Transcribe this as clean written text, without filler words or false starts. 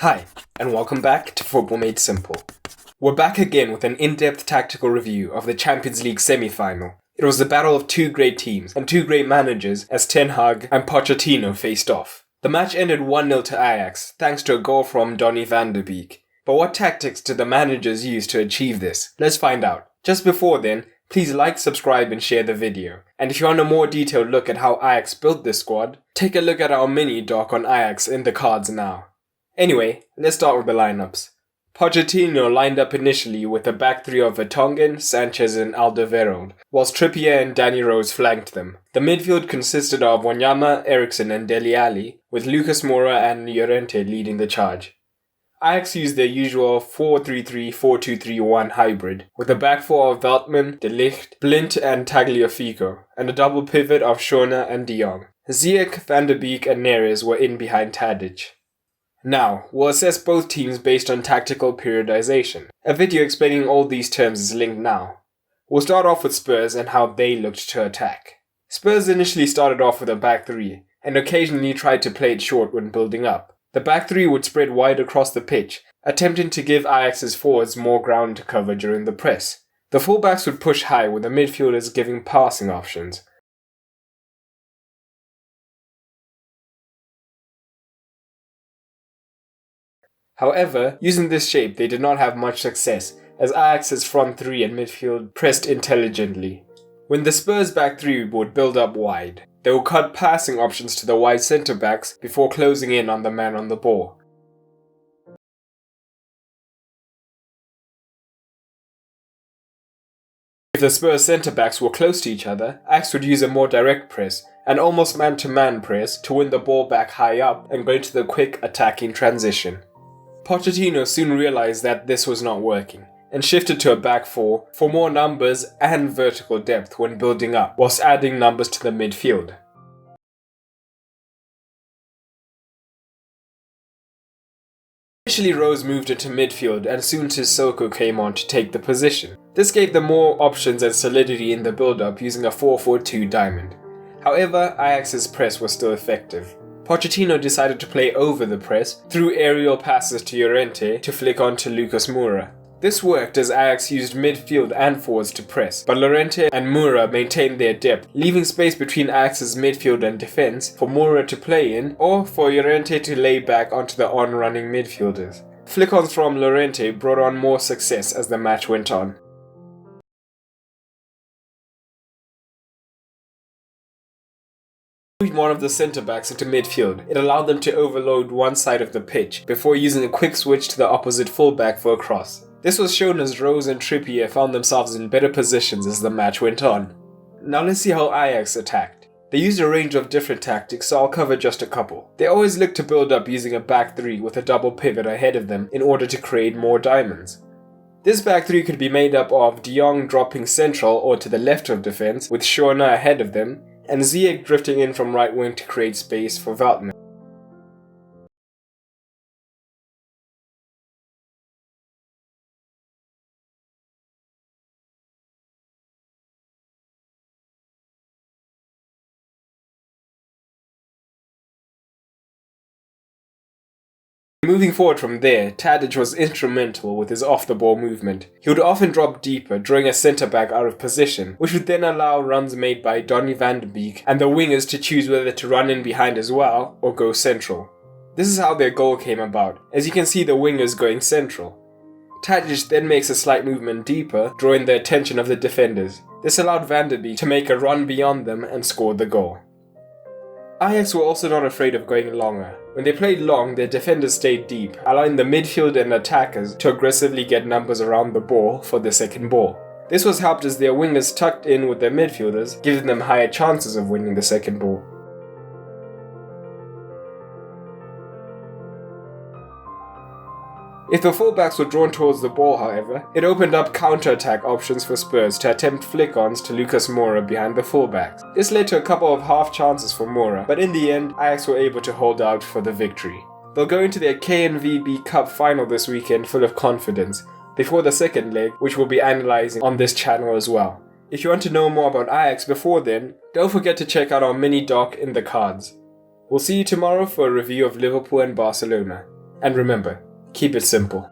Hi, and welcome back to Football Made Simple. We're back again with an in-depth tactical review of the Champions League semi-final. It was the battle of two great teams and two great managers as Ten Hag and Pochettino faced off. The match ended 1-0 to Ajax thanks to a goal from Donny van de Beek. But what tactics did the managers use to achieve this? Let's find out. Just before then, please like, subscribe and share the video. And if you want a more detailed look at how Ajax built this squad, take a look at our mini doc on Ajax in the cards now. Anyway, let's start with the lineups. Pochettino lined up initially with a back three of Vertonghen, Sanchez and Alderweireld, whilst Trippier and Danny Rose flanked them. The midfield consisted of Wanyama, Eriksen and Dele Alli, with Lucas Moura and Llorente leading the charge. Ajax used their usual 4-3-3, 4-2-3-1 hybrid, with a back four of Veltman, De Ligt, Blind and Tagliafico, and a double pivot of Schöne and De Jong. Ziyech, Van de Beek and Neres were in behind Tadic. Now, we'll assess both teams based on tactical periodization. A video explaining all these terms is linked now. We'll start off with Spurs and how they looked to attack. Spurs initially started off with a back three, and occasionally tried to play it short when building up. The back three would spread wide across the pitch, attempting to give Ajax's forwards more ground to cover during the press. The fullbacks would push high with the midfielders giving passing options. However, using this shape they did not have much success, as Ajax's front three and midfield pressed intelligently. When the Spurs back three would build up wide, they would cut passing options to the wide centre-backs before closing in on the man on the ball. If the Spurs centre-backs were close to each other, Ajax would use a more direct press, an almost man-to-man press, to win the ball back high up and go into the quick attacking transition. Pochettino soon realized that this was not working, and shifted to a back four for more numbers and vertical depth when building up, whilst adding numbers to the midfield. Initially Rose moved into midfield and soon Sissoko came on to take the position. This gave them more options and solidity in the build-up using a 4-4-2 diamond. However, Ajax's press was still effective. Pochettino decided to play over the press through aerial passes to Llorente to flick on to Lucas Moura. This worked as Ajax used midfield and forwards to press, but Llorente and Moura maintained their depth, leaving space between Ajax's midfield and defence for Moura to play in or for Llorente to lay back onto the on-running midfielders. Flick-ons from Llorente brought on more success as the match went on. Moving one of the centre-backs into midfield, it allowed them to overload one side of the pitch before using a quick switch to the opposite fullback for a cross. This was shown as Rose and Trippier found themselves in better positions as the match went on. Now let's see how Ajax attacked. They used a range of different tactics, so I'll cover just a couple. They always looked to build up using a back three with a double pivot ahead of them in order to create more diamonds. This back three could be made up of De Jong dropping central or to the left of defence with Schöne ahead of them, and Ziyech drifting in from right wing to create space for Veltman. Moving forward from there, Tadic was instrumental with his off-the-ball movement. He would often drop deeper, drawing a centre-back out of position, which would then allow runs made by Donny van de Beek and the wingers to choose whether to run in behind as well or go central. This is how their goal came about, as you can see the wingers going central. Tadic then makes a slight movement deeper, drawing the attention of the defenders. This allowed Van de Beek to make a run beyond them and score the goal. Ajax were also not afraid of going longer. When they played long, their defenders stayed deep, allowing the midfield and attackers to aggressively get numbers around the ball for the second ball. This was helped as their wingers tucked in with their midfielders, giving them higher chances of winning the second ball. If the fullbacks were drawn towards the ball, however, it opened up counter-attack options for Spurs to attempt flick-ons to Lucas Moura behind the fullbacks. This led to a couple of half chances for Moura, but in the end, Ajax were able to hold out for the victory. They'll go into their KNVB Cup final this weekend full of confidence, before the second leg, which we'll be analysing on this channel as well. If you want to know more about Ajax before then, don't forget to check out our mini doc in the cards. We'll see you tomorrow for a review of Liverpool and Barcelona. And remember, keep it simple.